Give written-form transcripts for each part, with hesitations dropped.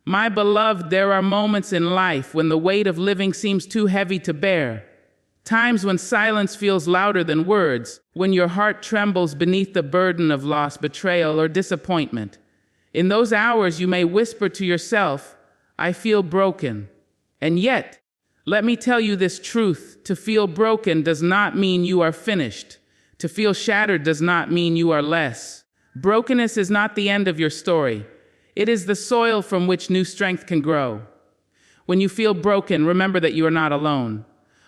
My beloved, there are moments in life when the weight of living seems too heavy to bear. Times when silence feels louder than words, when your heart trembles beneath the burden of loss, betrayal, or disappointment. In those hours, you may whisper to yourself, "I feel broken." And yet, let me tell you this truth: to feel broken does not mean you are finished. To feel shattered does not mean you are less. Brokenness is not the end of your story. It is the soil from which new strength can grow. When you feel broken, remember that you are not alone.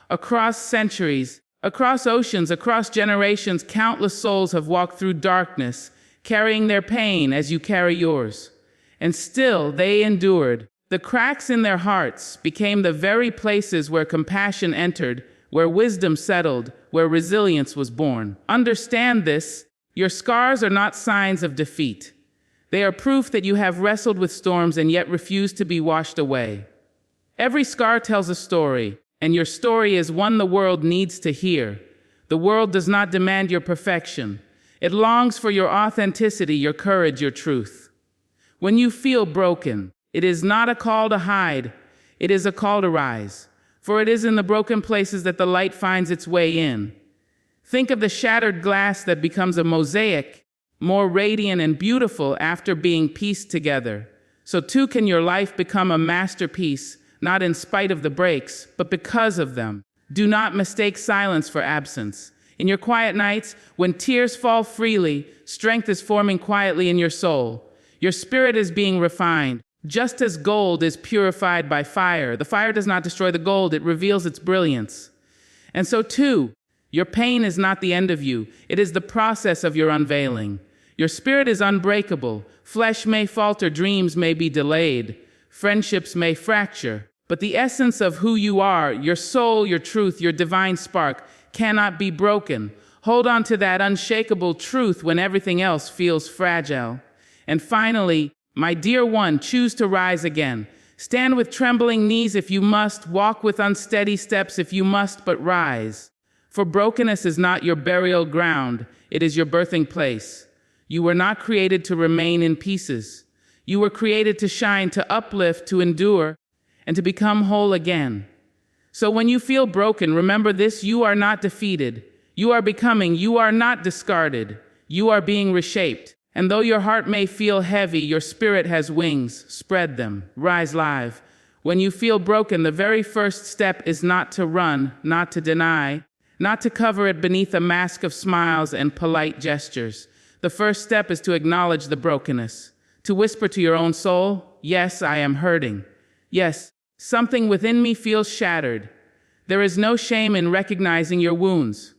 Across centuries, across oceans, across generations, countless souls have walked through darkness, carrying their pain as you carry yours. And still, they endured. The cracks in their hearts became the very places where compassion entered, where wisdom settled, where resilience was born. Understand this: your scars are not signs of defeat. They are proof that you have wrestled with storms and yet refused to be washed away. Every scar tells a story, and your story is one the world needs to hear. The world does not demand your perfection. It longs for your authenticity, your courage, your truth. When you feel broken, it is not a call to hide, it is a call to rise. For it is in the broken places that the light finds its way in. Think of the shattered glass that becomes a mosaic, more radiant and beautiful after being pieced together. So too can your life become a masterpiece, not in spite of the breaks, but because of them. Do not mistake silence for absence. In your quiet nights, when tears fall freely, strength is forming quietly in your soul. Your spirit is being refined. Just as gold is purified by fire, the fire does not destroy the gold, it reveals its brilliance. And so too, your pain is not the end of you, it is the process of your unveiling. Your spirit is unbreakable. Flesh may falter, dreams may be delayed, friendships may fracture, but the essence of who you are, your soul, your truth, your divine spark, cannot be broken. Hold on to that unshakable truth when everything else feels fragile. And finally, my dear one, choose to rise again. Stand with trembling knees if you must, walk with unsteady steps if you must, but rise. For brokenness is not your burial ground, it is your birthing place. You were not created to remain in pieces. You were created to shine, to uplift, to endure, and to become whole again. So when you feel broken, remember this: you are not defeated. You are becoming. You are not discarded. You are being reshaped. And though your heart may feel heavy, your spirit has wings. Spread them. Rise live. When you feel broken, the very first step is not to run, not to deny, not to cover it beneath a mask of smiles and polite gestures. The first step is to acknowledge the brokenness, to whisper to your own soul, "Yes, I am hurting. Yes, something within me feels shattered." There is no shame in recognizing your wounds.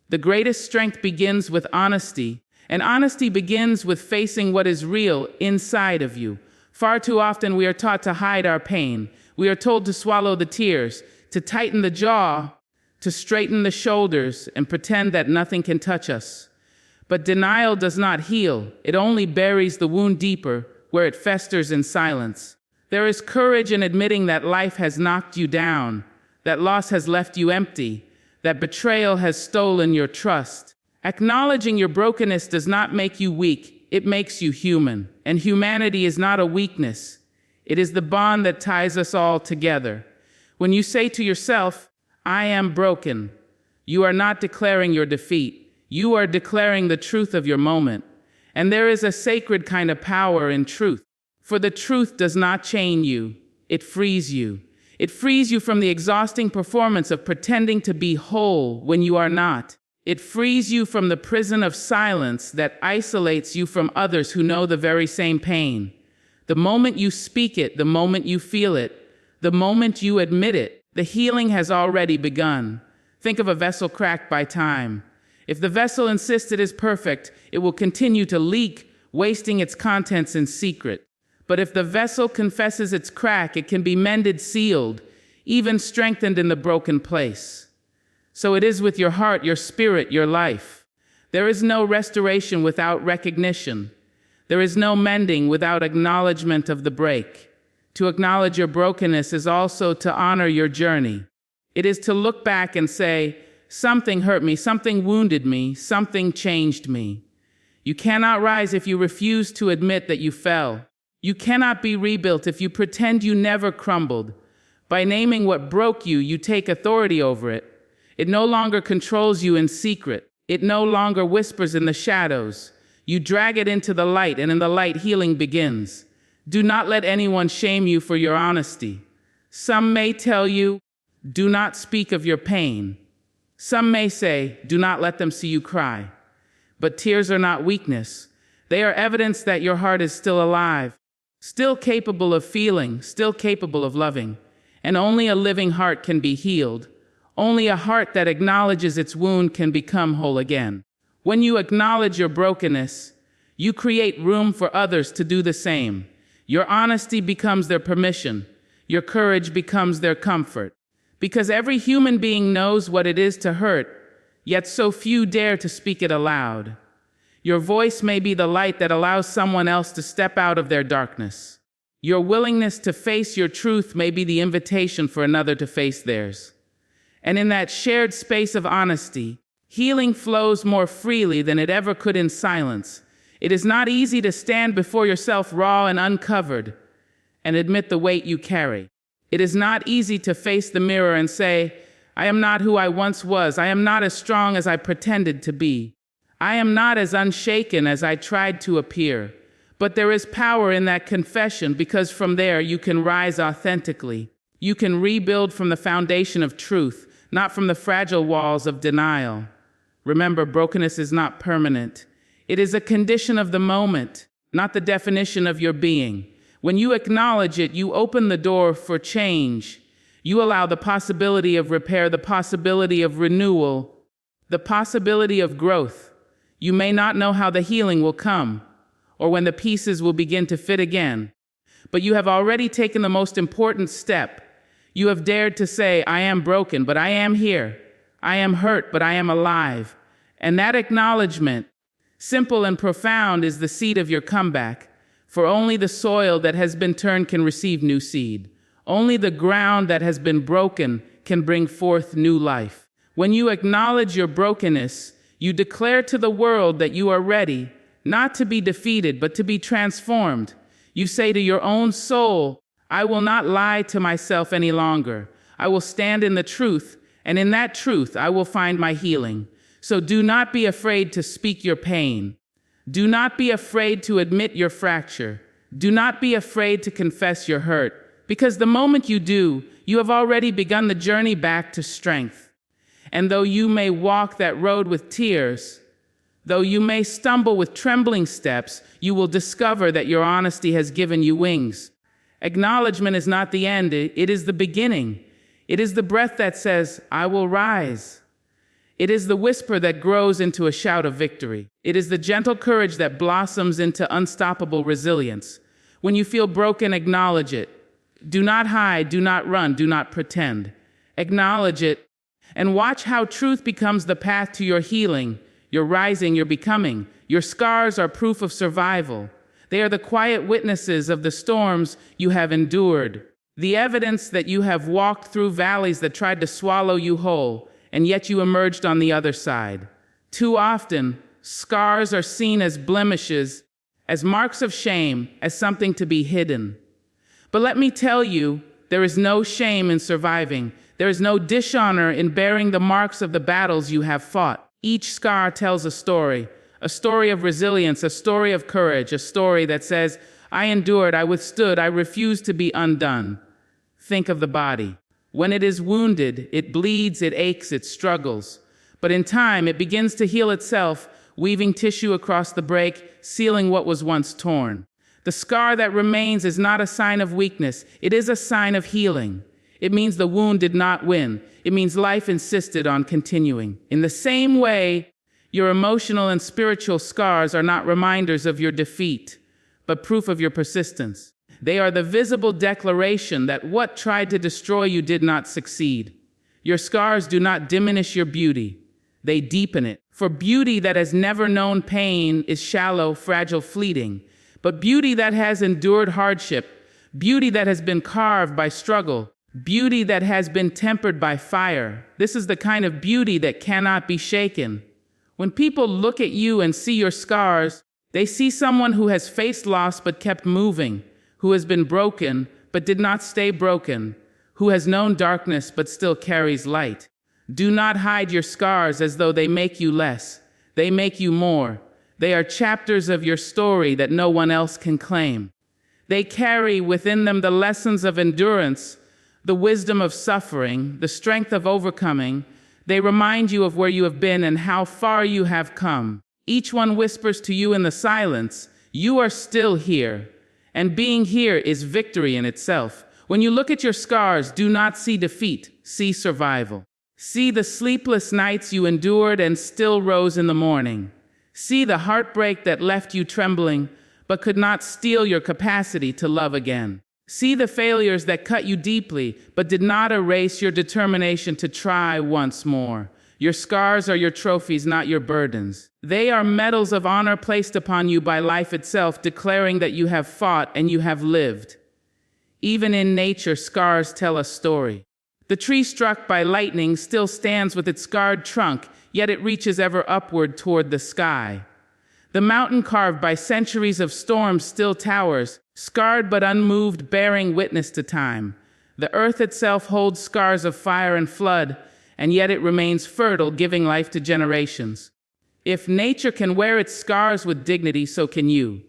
The greatest strength begins with honesty, and honesty begins with facing what is real inside of you. Far too often we are taught to hide our pain. We are told to swallow the tears, to tighten the jaw, to straighten the shoulders, and pretend that nothing can touch us. But denial does not heal. It only buries the wound deeper, where it festers in silence. There is courage in admitting that life has knocked you down, that loss has left you empty, that betrayal has stolen your trust. Acknowledging your brokenness does not make you weak, it makes you human. And humanity is not a weakness. It is the bond that ties us all together. When you say to yourself, "I am broken," you are not declaring your defeat. You are declaring the truth of your moment. And there is a sacred kind of power in truth. For the truth does not chain you, it frees you. It frees you from the exhausting performance of pretending to be whole when you are not. It frees you from the prison of silence that isolates you from others who know the very same pain. The moment you speak it, the moment you feel it, the moment you admit it, the healing has already begun. Think of a vessel cracked by time. If the vessel insists it is perfect, it will continue to leak, wasting its contents in secret. But if the vessel confesses its crack, it can be mended, sealed, even strengthened in the broken place. So it is with your heart, your spirit, your life. There is no restoration without recognition. There is no mending without acknowledgement of the break. To acknowledge your brokenness is also to honor your journey. It is to look back and say, "Something hurt me, something wounded me, something changed me." You cannot rise if you refuse to admit that you fell. You cannot be rebuilt if you pretend you never crumbled. By naming what broke you, you take authority over it. It no longer controls you in secret. It no longer whispers in the shadows. You drag it into the light, and in the light, healing begins. Do not let anyone shame you for your honesty. Some may tell you, do not speak of your pain. Some may say, do not let them see you cry. But tears are not weakness. They are evidence that your heart is still alive, still capable of feeling, still capable of loving. And only a living heart can be healed. Only a heart that acknowledges its wound can become whole again. When you acknowledge your brokenness, you create room for others to do the same. Your honesty becomes their permission. Your courage becomes their comfort. Because every human being knows what it is to hurt, yet so few dare to speak it aloud. Your voice may be the light that allows someone else to step out of their darkness. Your willingness to face your truth may be the invitation for another to face theirs. And in that shared space of honesty, healing flows more freely than it ever could in silence. It is not easy to stand before yourself raw and uncovered and admit the weight you carry. It is not easy to face the mirror and say, I am not who I once was. I am not as strong as I pretended to be. I am not as unshaken as I tried to appear. But there is power in that confession, because from there you can rise authentically. You can rebuild from the foundation of truth, not from the fragile walls of denial. Remember, brokenness is not permanent. It is a condition of the moment, not the definition of your being. When you acknowledge it, you open the door for change. You allow the possibility of repair, the possibility of renewal, the possibility of growth. You may not know how the healing will come, or when the pieces will begin to fit again, but you have already taken the most important step. You have dared to say, I am broken, but I am here. I am hurt, but I am alive. And that acknowledgement, simple and profound, is the seed of your comeback. For only the soil that has been turned can receive new seed. Only the ground that has been broken can bring forth new life. When you acknowledge your brokenness, you declare to the world that you are ready, not to be defeated, but to be transformed. You say to your own soul, I will not lie to myself any longer. I will stand in the truth, and in that truth I will find my healing. So do not be afraid to speak your pain. Do not be afraid to admit your fracture. Do not be afraid to confess your hurt, because the moment you do, you have already begun the journey back to strength. And though you may walk that road with tears, though you may stumble with trembling steps, you will discover that your honesty has given you wings. Acknowledgement is not the end, it is the beginning. It is the breath that says, I will rise. It is the whisper that grows into a shout of victory. It is the gentle courage that blossoms into unstoppable resilience. When you feel broken, acknowledge it. Do not hide, do not run, do not pretend. Acknowledge it, and watch how truth becomes the path to your healing, your rising, your becoming. Your scars are proof of survival. They are the quiet witnesses of the storms you have endured, the evidence that you have walked through valleys that tried to swallow you whole, and yet you emerged on the other side. Too often, scars are seen as blemishes, as marks of shame, as something to be hidden. But let me tell you, there is no shame in surviving. There is no dishonor in bearing the marks of the battles you have fought. Each scar tells a story of resilience, a story of courage, a story that says, I endured, I withstood, I refused to be undone. Think of the body. When it is wounded, it bleeds, it aches, it struggles. But in time, it begins to heal itself, weaving tissue across the break, sealing what was once torn. The scar that remains is not a sign of weakness. It is a sign of healing. It means the wound did not win. It means life insisted on continuing. In the same way, your emotional and spiritual scars are not reminders of your defeat, but proof of your persistence. They are the visible declaration that what tried to destroy you did not succeed. Your scars do not diminish your beauty. They deepen it. For beauty that has never known pain is shallow, fragile, fleeting. But beauty that has endured hardship, beauty that has been carved by struggle, beauty that has been tempered by fire, this is the kind of beauty that cannot be shaken. When people look at you and see your scars, they see someone who has faced loss but kept moving, who has been broken but did not stay broken, who has known darkness but still carries light. Do not hide your scars as though they make you less. They make you more. They are chapters of your story that no one else can claim. They carry within them the lessons of endurance, the wisdom of suffering, the strength of overcoming. They remind you of where you have been and how far you have come. Each one whispers to you in the silence, you are still here. And being here is victory in itself. When you look at your scars, do not see defeat, see survival. See the sleepless nights you endured and still rose in the morning. See the heartbreak that left you trembling, but could not steal your capacity to love again. See the failures that cut you deeply, but did not erase your determination to try once more. Your scars are your trophies, not your burdens. They are medals of honor placed upon you by life itself, declaring that you have fought and you have lived. Even in nature, scars tell a story. The tree struck by lightning still stands with its scarred trunk, yet it reaches ever upward toward the sky. The mountain carved by centuries of storms still towers, scarred but unmoved, bearing witness to time. The earth itself holds scars of fire and flood, and yet it remains fertile, giving life to generations. If nature can wear its scars with dignity, so can you.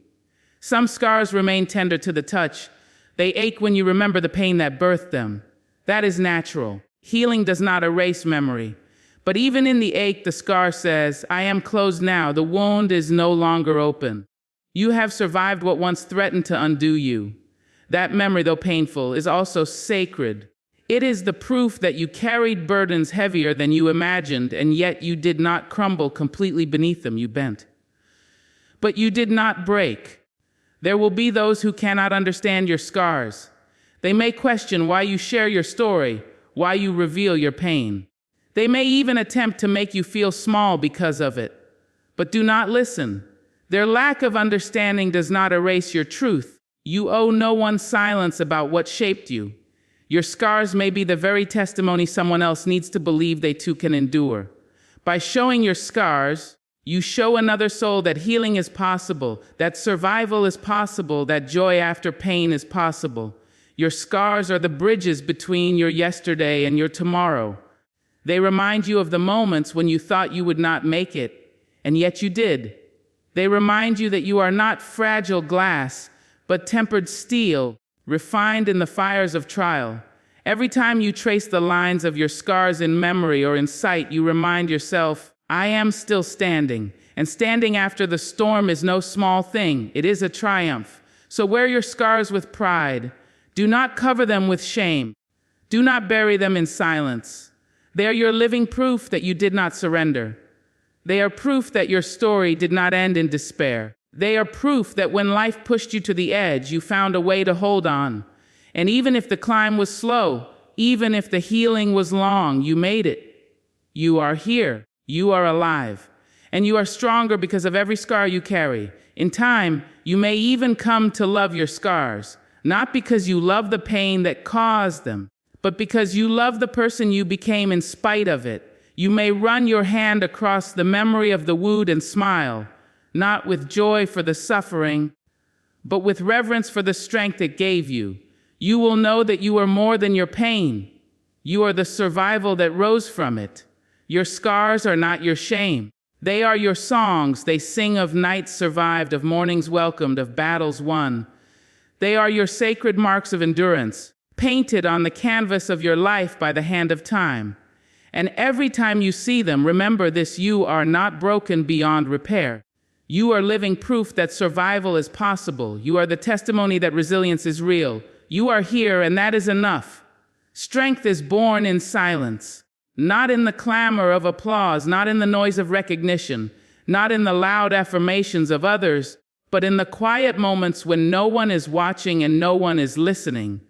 Some scars remain tender to the touch. They ache when you remember the pain that birthed them. That is natural. Healing does not erase memory. But even in the ache, the scar says, I am closed now. The wound is no longer open. You have survived what once threatened to undo you. That memory, though painful, is also sacred. It is the proof that you carried burdens heavier than you imagined, and yet you did not crumble completely beneath them. You bent. But you did not break. There will be those who cannot understand your scars. They may question why you share your story, why you reveal your pain. They may even attempt to make you feel small because of it. But do not listen. Their lack of understanding does not erase your truth. You owe no one silence about what shaped you. Your scars may be the very testimony someone else needs to believe they too can endure. By showing your scars, you show another soul that healing is possible, that survival is possible, that joy after pain is possible. Your scars are the bridges between your yesterday and your tomorrow. They remind you of the moments when you thought you would not make it, and yet you did. They remind you that you are not fragile glass, but tempered steel, refined in the fires of trial. Every time you trace the lines of your scars in memory or in sight, you remind yourself, I am still standing, and standing after the storm is no small thing. It is a triumph. So wear your scars with pride. Do not cover them with shame. Do not bury them in silence. They are your living proof that you did not surrender. They are proof that your story did not end in despair. They are proof that when life pushed you to the edge, you found a way to hold on. And even if the climb was slow, even if the healing was long, you made it. You are here. You are alive. And you are stronger because of every scar you carry. In time, you may even come to love your scars. Not because you love the pain that caused them, but because you love the person you became in spite of it. You may run your hand across the memory of the wound and smile, not with joy for the suffering, but with reverence for the strength it gave you. You will know that you are more than your pain. You are the survival that rose from it. Your scars are not your shame. They are your songs. They sing of nights survived, of mornings welcomed, of battles won. They are your sacred marks of endurance, painted on the canvas of your life by the hand of time. And every time you see them, remember this: you are not broken beyond repair. You are living proof that survival is possible. You are the testimony that resilience is real. You are here, and that is enough. Strength is born in silence, not in the clamor of applause, not in the noise of recognition, not in the loud affirmations of others, but in the quiet moments when no one is watching and no one is listening.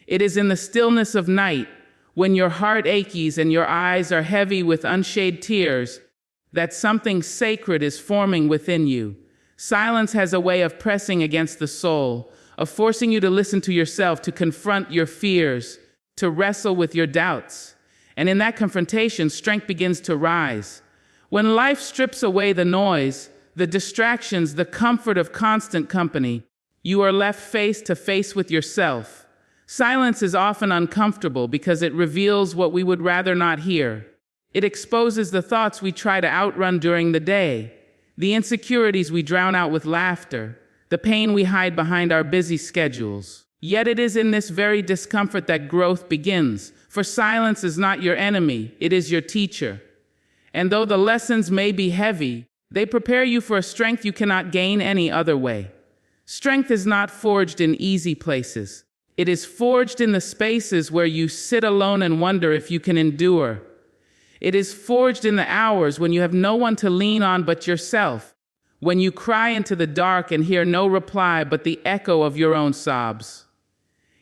It is in the stillness of night, when your heart aches and your eyes are heavy with unshed tears, that something sacred is forming within you. Silence has a way of pressing against the soul, of forcing you to listen to yourself, to confront your fears, to wrestle with your doubts. And in that confrontation, strength begins to rise. When life strips away the noise, the distractions, the comfort of constant company, You are left face to face with yourself. Silence is often uncomfortable because it reveals what we would rather not hear. It exposes the thoughts we try to outrun during the day, the insecurities we drown out with laughter, the pain we hide behind our busy schedules. Yet it is in this very discomfort that growth begins, for silence is not your enemy, it is your teacher. And though the lessons may be heavy, they prepare you for a strength you cannot gain any other way. Strength is not forged in easy places. It is forged in the spaces where you sit alone and wonder if you can endure. It is forged in the hours when you have no one to lean on but yourself, when you cry into the dark and hear no reply but the echo of your own sobs.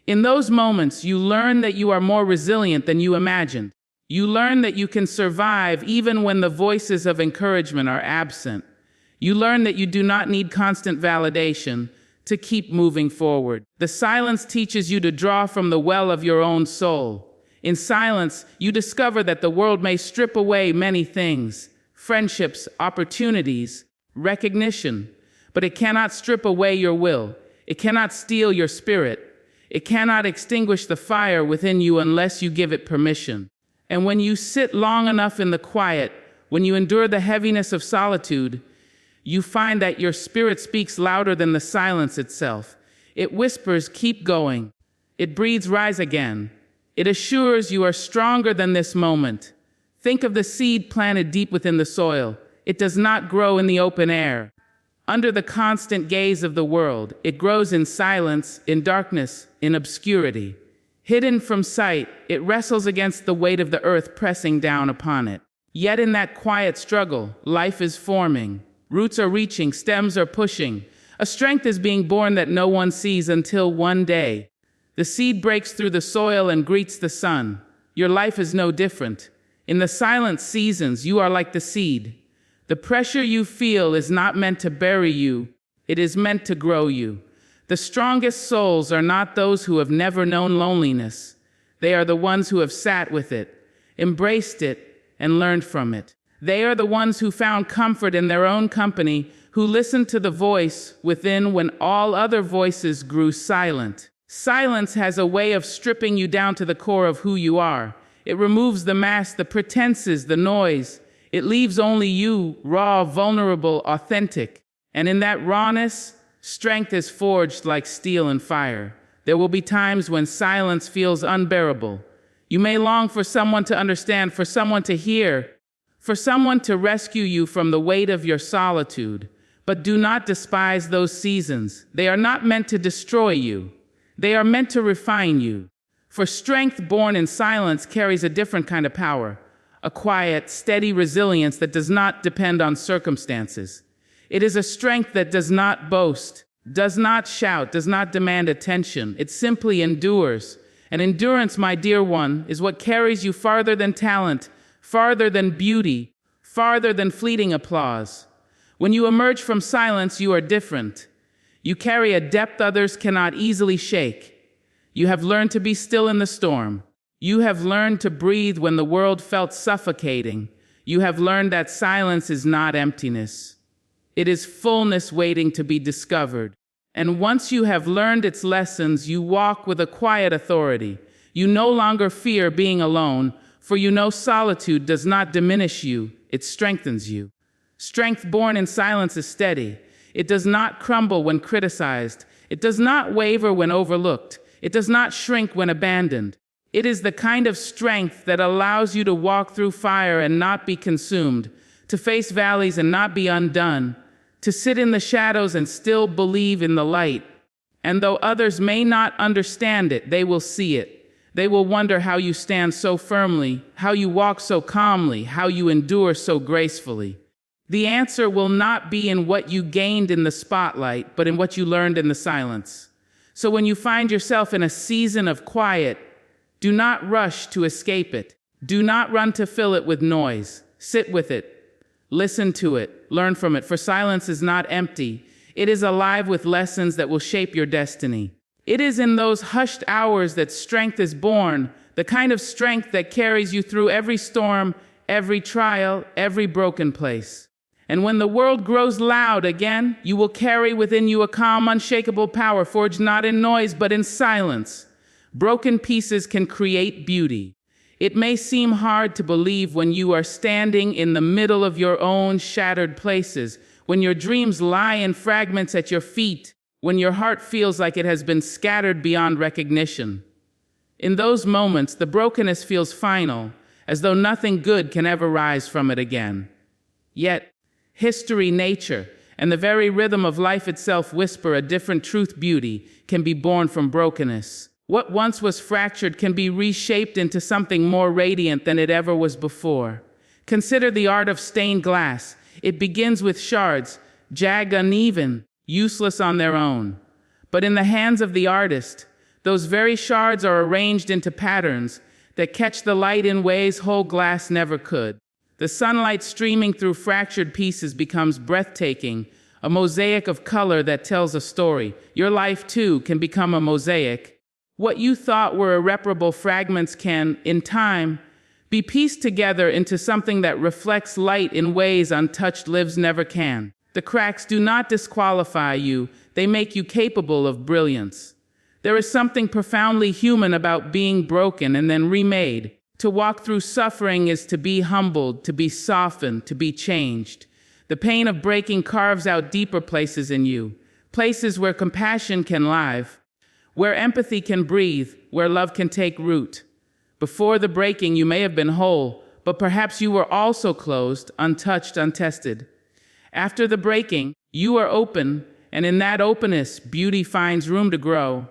In those moments, you learn that you are more resilient than you imagined. You learn that you can survive even when the voices of encouragement are absent. You learn that you do not need constant validation to keep moving forward. The silence teaches you to draw from the well of your own soul. In silence, you discover that the world may strip away many things, friendships, opportunities, recognition, but it cannot strip away your will. It cannot steal your spirit. It cannot extinguish the fire within you unless you give it permission. And when you sit long enough in the quiet, when you endure the heaviness of solitude, you find that your spirit speaks louder than the silence itself. It whispers, keep going. It breathes, rise again. It assures you are stronger than this moment. Think of the seed planted deep within the soil. It does not grow in the open air. Under the constant gaze of the world, it grows in silence, in darkness, in obscurity. Hidden from sight, it wrestles against the weight of the earth pressing down upon it. Yet in that quiet struggle, life is forming. Roots are reaching, stems are pushing. A strength is being born that no one sees until one day the seed breaks through the soil and greets the sun. Your life is no different. In the silent seasons, you are like the seed. The pressure you feel is not meant to bury you. It is meant to grow you. The strongest souls are not those who have never known loneliness. They are the ones who have sat with it, embraced it, and learned from it. They are the ones who found comfort in their own company, who listened to the voice within when all other voices grew silent. Silence has a way of stripping you down to the core of who you are. It removes the mask, the pretenses, the noise. It leaves only you, raw, vulnerable, authentic. And in that rawness, strength is forged like steel and fire. There will be times when silence feels unbearable. You may long for someone to understand, for someone to hear, for someone to rescue you from the weight of your solitude. But do not despise those seasons. They are not meant to destroy you. They are meant to refine you. For strength born in silence carries a different kind of power, a quiet, steady resilience that does not depend on circumstances. It is a strength that does not boast, does not shout, does not demand attention. It simply endures. And endurance, my dear one, is what carries you farther than talent, farther than beauty, farther than fleeting applause. When you emerge from silence, you are different. You carry a depth others cannot easily shake. You have learned to be still in the storm. You have learned to breathe when the world felt suffocating. You have learned that silence is not emptiness. It is fullness waiting to be discovered. And once you have learned its lessons, you walk with a quiet authority. You no longer fear being alone, for you know solitude does not diminish you, it strengthens you. Strength born in silence is steady. It does not crumble when criticized. It does not waver when overlooked. It does not shrink when abandoned. It is the kind of strength that allows you to walk through fire and not be consumed, to face valleys and not be undone, to sit in the shadows and still believe in the light. And though others may not understand it, they will see it. They will wonder how you stand so firmly, how you walk so calmly, how you endure so gracefully. The answer will not be in what you gained in the spotlight, but in what you learned in the silence. So when you find yourself in a season of quiet, do not rush to escape it. Do not run to fill it with noise. Sit with it. Listen to it. Learn from it. For silence is not empty. It is alive with lessons that will shape your destiny. It is in those hushed hours that strength is born, the kind of strength that carries you through every storm, every trial, every broken place. And when the world grows loud again, you will carry within you a calm, unshakable power forged not in noise but in silence. Broken pieces can create beauty. It may seem hard to believe when you are standing in the middle of your own shattered places, when your dreams lie in fragments at your feet, when your heart feels like it has been scattered beyond recognition. In those moments, the brokenness feels final, as though nothing good can ever rise from it again. Yet, history, nature, and the very rhythm of life itself whisper a different truth. Beauty can be born from brokenness. What once was fractured can be reshaped into something more radiant than it ever was before. Consider the art of stained glass. It begins with shards, jagged, uneven, useless on their own. But in the hands of the artist, those very shards are arranged into patterns that catch the light in ways whole glass never could. The sunlight streaming through fractured pieces becomes breathtaking, a mosaic of color that tells a story. Your life, too, can become a mosaic. What you thought were irreparable fragments can, in time, be pieced together into something that reflects light in ways untouched lives never can. The cracks do not disqualify you, they make you capable of brilliance. There is something profoundly human about being broken and then remade. To walk through suffering is to be humbled, to be softened, to be changed. The pain of breaking carves out deeper places in you, places where compassion can live, where empathy can breathe, where love can take root. Before the breaking, you may have been whole, but perhaps you were also closed, untouched, untested. After the breaking, you are open, and in that openness, beauty finds room to grow.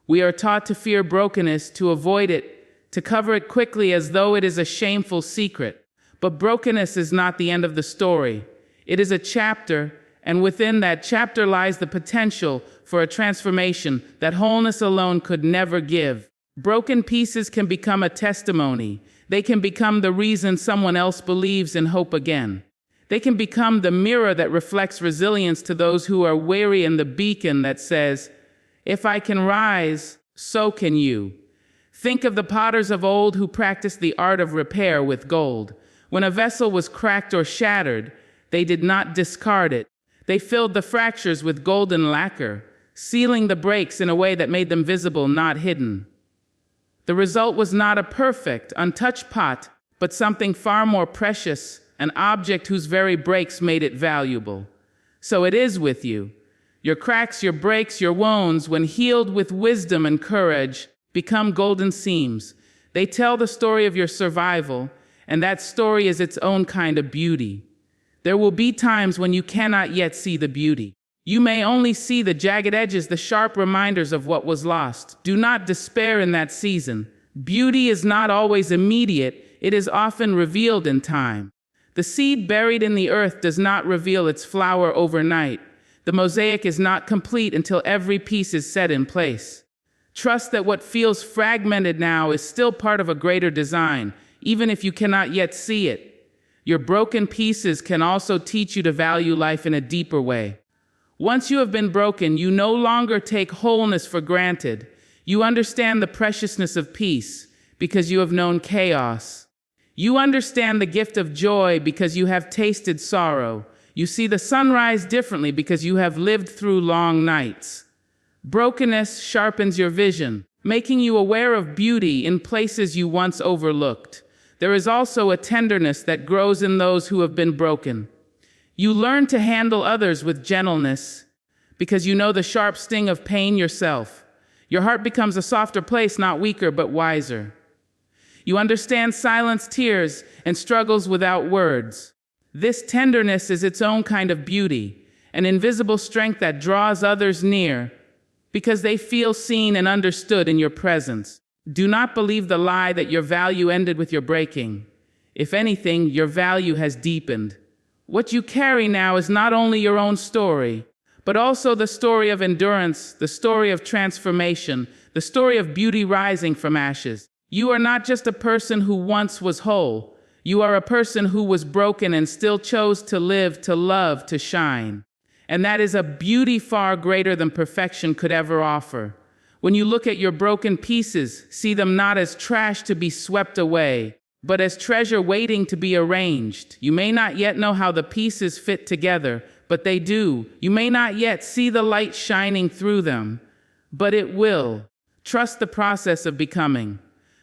We are taught to fear brokenness, to avoid it, to cover it quickly as though it is a shameful secret. But brokenness is not the end of the story. It is a chapter, and within that chapter lies the potential for a transformation that wholeness alone could never give. Broken pieces can become a testimony. They can become the reason someone else believes in hope again. They can become the mirror that reflects resilience to those who are weary, and the beacon that says, "If I can rise, so can you." Think of the potters of old who practiced the art of repair with gold. When a vessel was cracked or shattered, they did not discard it. They filled the fractures with golden lacquer, sealing the breaks in a way that made them visible, not hidden. The result was not a perfect, untouched pot, but something far more precious, an object whose very breaks made it valuable. So it is with you. Your cracks, your breaks, your wounds, when healed with wisdom and courage, become golden seams. They tell the story of your survival, and that story is its own kind of beauty. There will be times when you cannot yet see the beauty. You may only see the jagged edges, the sharp reminders of what was lost. Do not despair in that season. Beauty is not always immediate, it is often revealed in time. The seed buried in the earth does not reveal its flower overnight. The mosaic is not complete until every piece is set in place. Trust that what feels fragmented now is still part of a greater design, even if you cannot yet see it. Your broken pieces can also teach you to value life in a deeper way. Once you have been broken, you no longer take wholeness for granted. You understand the preciousness of peace because you have known chaos. You understand the gift of joy because you have tasted sorrow. You see the sunrise differently because you have lived through long nights. Brokenness sharpens your vision, making you aware of beauty in places you once overlooked. There is also a tenderness that grows in those who have been broken. You learn to handle others with gentleness because you know the sharp sting of pain yourself. Your heart becomes a softer place, not weaker, but wiser. You understand silence, tears, and struggles without words. This tenderness is its own kind of beauty, an invisible strength that draws others near because they feel seen and understood in your presence. Do not believe the lie that your value ended with your breaking. If anything, your value has deepened. What you carry now is not only your own story, but also the story of endurance, the story of transformation, the story of beauty rising from ashes. You are not just a person who once was whole. You are a person who was broken and still chose to live, to love, to shine. And that is a beauty far greater than perfection could ever offer. When you look at your broken pieces, see them not as trash to be swept away, but as treasure waiting to be arranged. You may not yet know how the pieces fit together, but they do. You may not yet see the light shining through them, but it will. Trust the process of becoming.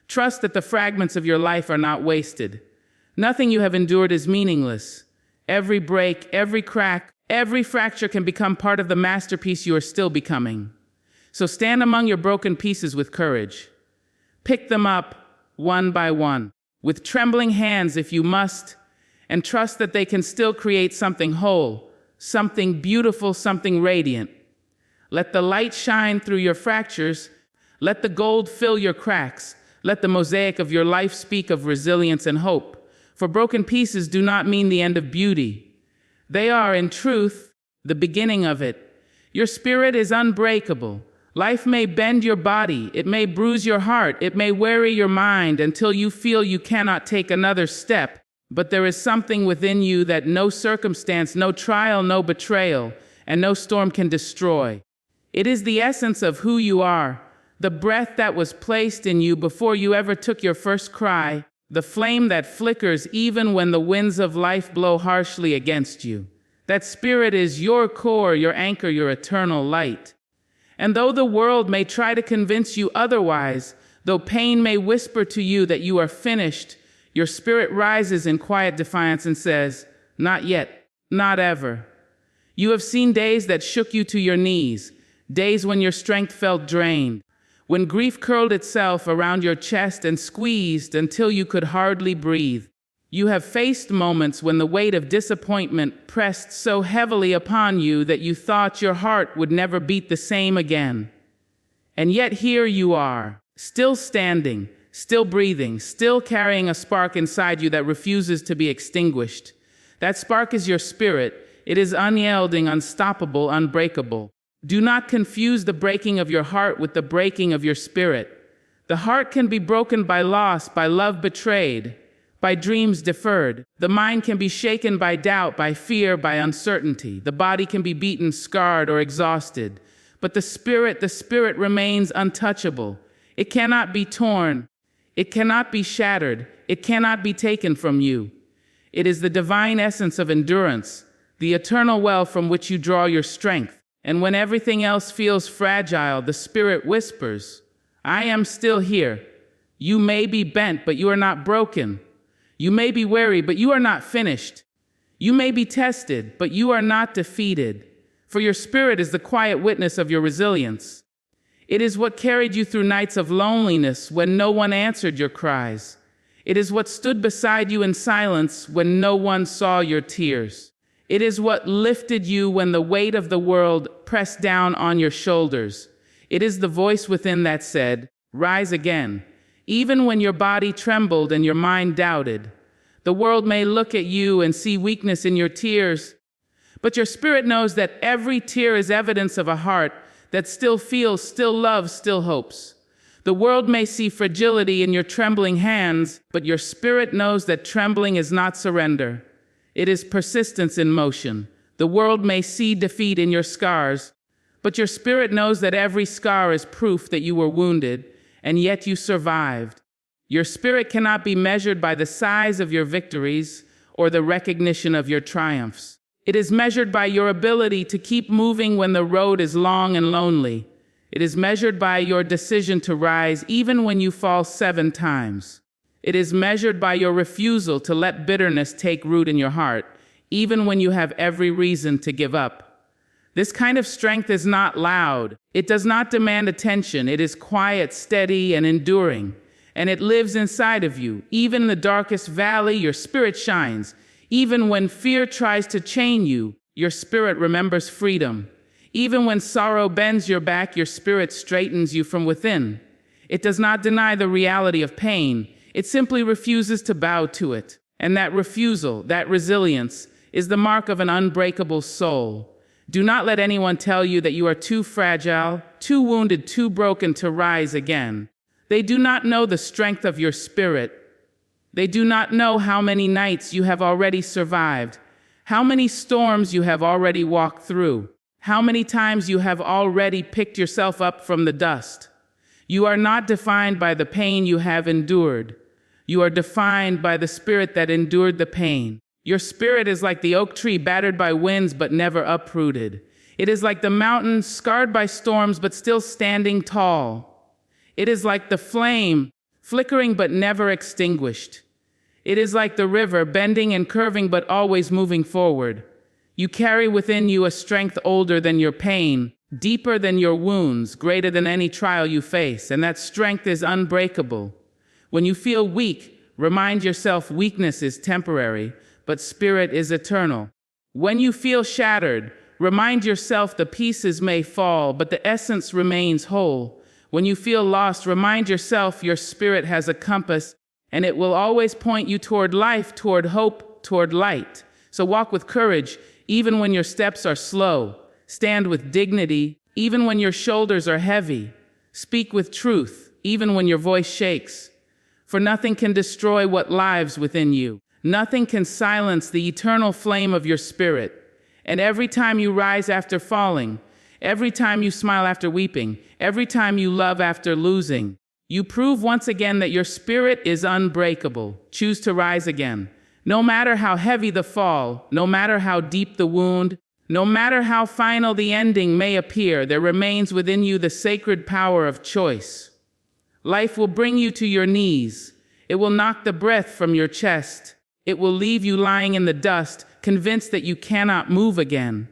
Trust that the fragments of your life are not wasted. Nothing you have endured is meaningless. Every break, every crack, every fracture can become part of the masterpiece you are still becoming. So stand among your broken pieces with courage. Pick them up one by one, with trembling hands if you must, and trust that they can still create something whole, something beautiful, something radiant. Let the light shine through your fractures. Let the gold fill your cracks. Let the mosaic of your life speak of resilience and hope. For broken pieces do not mean the end of beauty. They are, in truth, the beginning of it. Your spirit is unbreakable. Life may bend your body, it may bruise your heart, it may weary your mind until you feel you cannot take another step, but there is something within you that no circumstance, no trial, no betrayal, and no storm can destroy. It is the essence of who you are, the breath that was placed in you before you ever took your first cry, the flame that flickers even when the winds of life blow harshly against you. That spirit is your core, your anchor, your eternal light. And though the world may try to convince you otherwise, though pain may whisper to you that you are finished, your spirit rises in quiet defiance and says, "Not yet, not ever." You have seen days that shook you to your knees, days when your strength felt drained, when grief curled itself around your chest and squeezed until you could hardly breathe. You have faced moments when the weight of disappointment pressed so heavily upon you that you thought your heart would never beat the same again. And yet here you are, still standing, still breathing, still carrying a spark inside you that refuses to be extinguished. That spark is your spirit. It is unyielding, unstoppable, unbreakable. Do not confuse the breaking of your heart with the breaking of your spirit. The heart can be broken by loss, by love betrayed, by dreams deferred. The mind can be shaken by doubt, by fear, by uncertainty. The body can be beaten, scarred, or exhausted. But the spirit remains untouchable. It cannot be torn. It cannot be shattered. It cannot be taken from you. It is the divine essence of endurance, the eternal well from which you draw your strength. And when everything else feels fragile, the spirit whispers, "I am still here." You may be bent, but you are not broken. You may be weary, but you are not finished. You may be tested, but you are not defeated. For your spirit is the quiet witness of your resilience. It is what carried you through nights of loneliness when no one answered your cries. It is what stood beside you in silence when no one saw your tears. It is what lifted you when the weight of the world pressed down on your shoulders. It is the voice within that said, "Rise again." Even when your body trembled and your mind doubted. The world may look at you and see weakness in your tears, but your spirit knows that every tear is evidence of a heart that still feels, still loves, still hopes. The world may see fragility in your trembling hands, but your spirit knows that trembling is not surrender. It is persistence in motion. The world may see defeat in your scars, but your spirit knows that every scar is proof that you were wounded, and yet you survived. Your spirit cannot be measured by the size of your victories or the recognition of your triumphs. It is measured by your ability to keep moving when the road is long and lonely. It is measured by your decision to rise even when you fall 7 times. It is measured by your refusal to let bitterness take root in your heart, even when you have every reason to give up. This kind of strength is not loud. It does not demand attention. It is quiet, steady, and enduring. And it lives inside of you. Even in the darkest valley, your spirit shines. Even when fear tries to chain you, your spirit remembers freedom. Even when sorrow bends your back, your spirit straightens you from within. It does not deny the reality of pain. It simply refuses to bow to it. And that refusal, that resilience, is the mark of an unbreakable soul. Do not let anyone tell you that you are too fragile, too wounded, too broken to rise again. They do not know the strength of your spirit. They do not know how many nights you have already survived, how many storms you have already walked through, how many times you have already picked yourself up from the dust. You are not defined by the pain you have endured. You are defined by the spirit that endured the pain. Your spirit is like the oak tree battered by winds but never uprooted. It is like the mountain scarred by storms but still standing tall. It is like the flame, flickering but never extinguished. It is like the river, bending and curving but always moving forward. You carry within you a strength older than your pain, deeper than your wounds, greater than any trial you face, and that strength is unbreakable. When you feel weak, remind yourself weakness is temporary, but spirit is eternal. When you feel shattered, remind yourself the pieces may fall, but the essence remains whole. When you feel lost, remind yourself your spirit has a compass, and it will always point you toward life, toward hope, toward light. So walk with courage, even when your steps are slow. Stand with dignity, even when your shoulders are heavy. Speak with truth, even when your voice shakes. For nothing can destroy what lives within you. Nothing can silence the eternal flame of your spirit. And every time you rise after falling, every time you smile after weeping, every time you love after losing, you prove once again that your spirit is unbreakable. Choose to rise again. No matter how heavy the fall, no matter how deep the wound, no matter how final the ending may appear, there remains within you the sacred power of choice. Life will bring you to your knees. It will knock the breath from your chest. It will leave you lying in the dust, convinced that you cannot move again.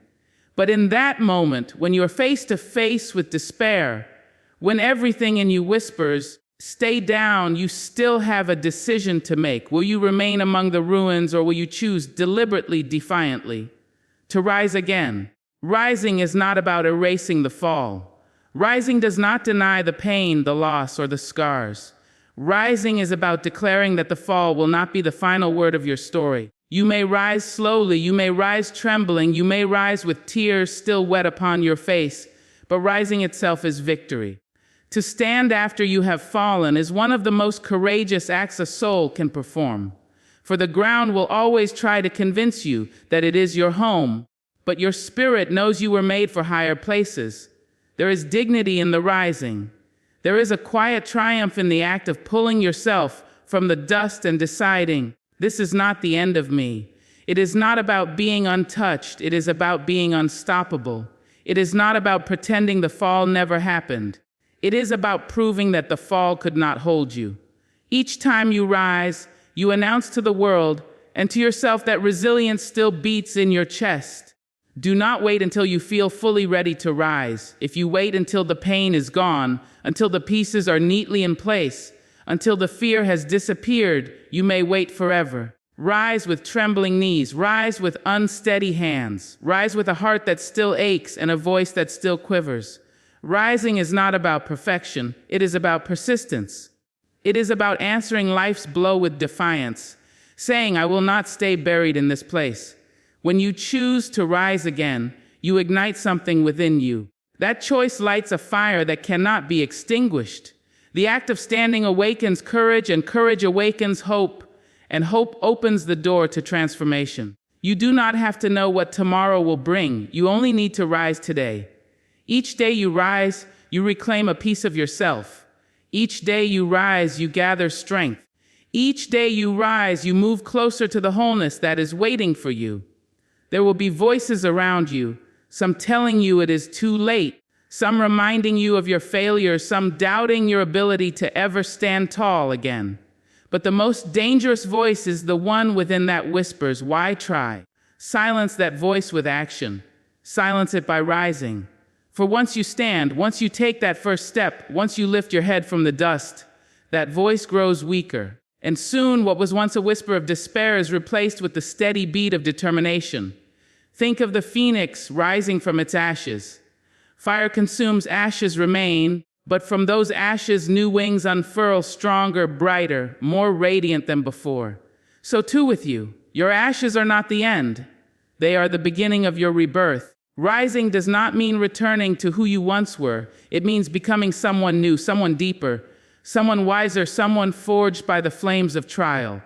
But in that moment, when you are face to face with despair, when everything in you whispers, "Stay down," you still have a decision to make. Will you remain among the ruins, or will you choose deliberately, defiantly, to rise again? Rising is not about erasing the fall. Rising does not deny the pain, the loss, or the scars. Rising is about declaring that the fall will not be the final word of your story. You may rise slowly, you may rise trembling, you may rise with tears still wet upon your face, but rising itself is victory. To stand after you have fallen is one of the most courageous acts a soul can perform. For the ground will always try to convince you that it is your home, but your spirit knows you were made for higher places. There is dignity in the rising. There is a quiet triumph in the act of pulling yourself from the dust and deciding, "This is not the end of me." It is not about being untouched. It is about being unstoppable. It is not about pretending the fall never happened. It is about proving that the fall could not hold you. Each time you rise, you announce to the world and to yourself that resilience still beats in your chest. Do not wait until you feel fully ready to rise. If you wait until the pain is gone, until the pieces are neatly in place, until the fear has disappeared, you may wait forever. Rise with trembling knees, rise with unsteady hands, rise with a heart that still aches and a voice that still quivers. Rising is not about perfection, it is about persistence. It is about answering life's blow with defiance, saying, "I will not stay buried in this place." When you choose to rise again, you ignite something within you. That choice lights a fire that cannot be extinguished. The act of standing awakens courage, and courage awakens hope, and hope opens the door to transformation. You do not have to know what tomorrow will bring. You only need to rise today. Each day you rise, you reclaim a piece of yourself. Each day you rise, you gather strength. Each day you rise, you move closer to the wholeness that is waiting for you. There will be voices around you, some telling you it is too late, some reminding you of your failures, some doubting your ability to ever stand tall again. But the most dangerous voice is the one within that whispers, "Why try?" Silence that voice with action. Silence it by rising. For once you stand, once you take that first step, once you lift your head from the dust, that voice grows weaker. And soon what was once a whisper of despair is replaced with the steady beat of determination. Think of the phoenix rising from its ashes. Fire consumes, ashes remain, but from those ashes new wings unfurl, stronger, brighter, more radiant than before. So too with you. Your ashes are not the end. They are the beginning of your rebirth. Rising does not mean returning to who you once were. It means becoming someone new, someone deeper, someone wiser, someone forged by the flames of trial.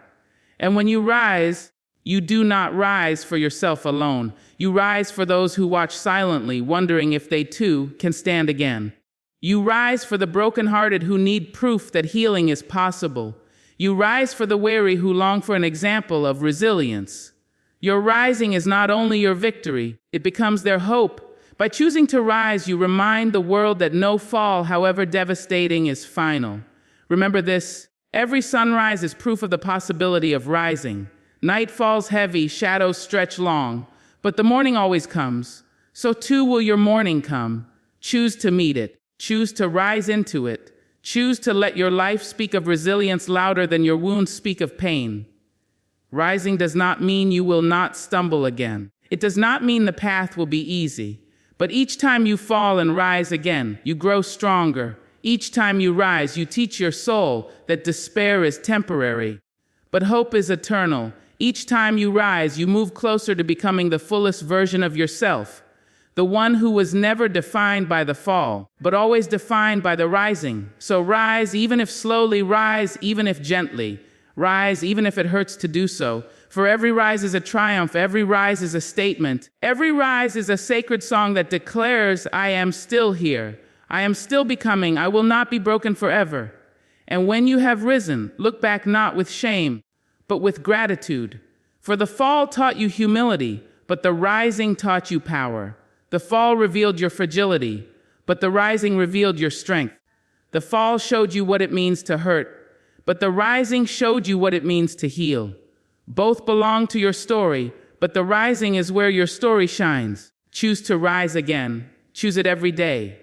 And when you rise, you do not rise for yourself alone. You rise for those who watch silently, wondering if they too can stand again. You rise for the brokenhearted who need proof that healing is possible. You rise for the weary who long for an example of resilience. Your rising is not only your victory, it becomes their hope. By choosing to rise, you remind the world that no fall, however devastating, is final. Remember this: every sunrise is proof of the possibility of rising. Night falls heavy, shadows stretch long, but the morning always comes. So too will your morning come. Choose to meet it. Choose to rise into it. Choose to let your life speak of resilience louder than your wounds speak of pain. Rising does not mean you will not stumble again. It does not mean the path will be easy. But each time you fall and rise again, you grow stronger. Each time you rise, you teach your soul that despair is temporary, but hope is eternal. Each time you rise, you move closer to becoming the fullest version of yourself, the one who was never defined by the fall, but always defined by the rising. So rise, even if slowly, rise, even if gently, rise, even if it hurts to do so. For every rise is a triumph, every rise is a statement, every rise is a sacred song that declares, I am still here, I am still becoming, I will not be broken forever. And when you have risen, look back not with shame, but with gratitude. For the fall taught you humility, but the rising taught you power. The fall revealed your fragility, but the rising revealed your strength. The fall showed you what it means to hurt, but the rising showed you what it means to heal. Both belong to your story, but the rising is where your story shines. Choose to rise again. Choose it every day.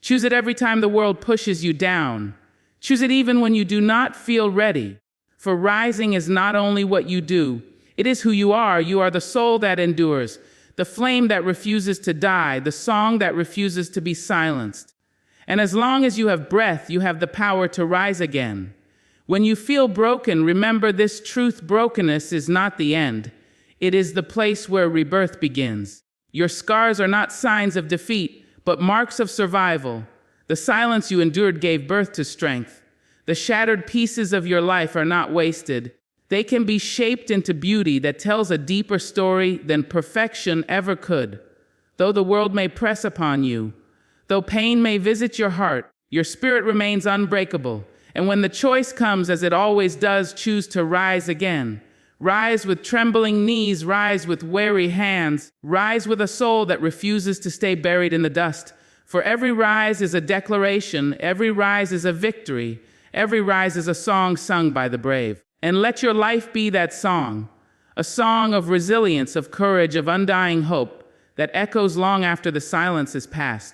Choose it every time the world pushes you down. Choose it even when you do not feel ready. For rising is not only what you do, it is who you are. You are the soul that endures, the flame that refuses to die, the song that refuses to be silenced. And as long as you have breath, you have the power to rise again. When you feel broken, remember this truth: brokenness is not the end. It is the place where rebirth begins. Your scars are not signs of defeat, but marks of survival. The silence you endured gave birth to strength. The shattered pieces of your life are not wasted. They can be shaped into beauty that tells a deeper story than perfection ever could. Though the world may press upon you, though pain may visit your heart, your spirit remains unbreakable. And when the choice comes, as it always does, choose to rise again. Rise with trembling knees, rise with weary hands, rise with a soul that refuses to stay buried in the dust. For every rise is a declaration, every rise is a victory, every rise is a song sung by the brave. And let your life be that song, a song of resilience, of courage, of undying hope that echoes long after the silence is past.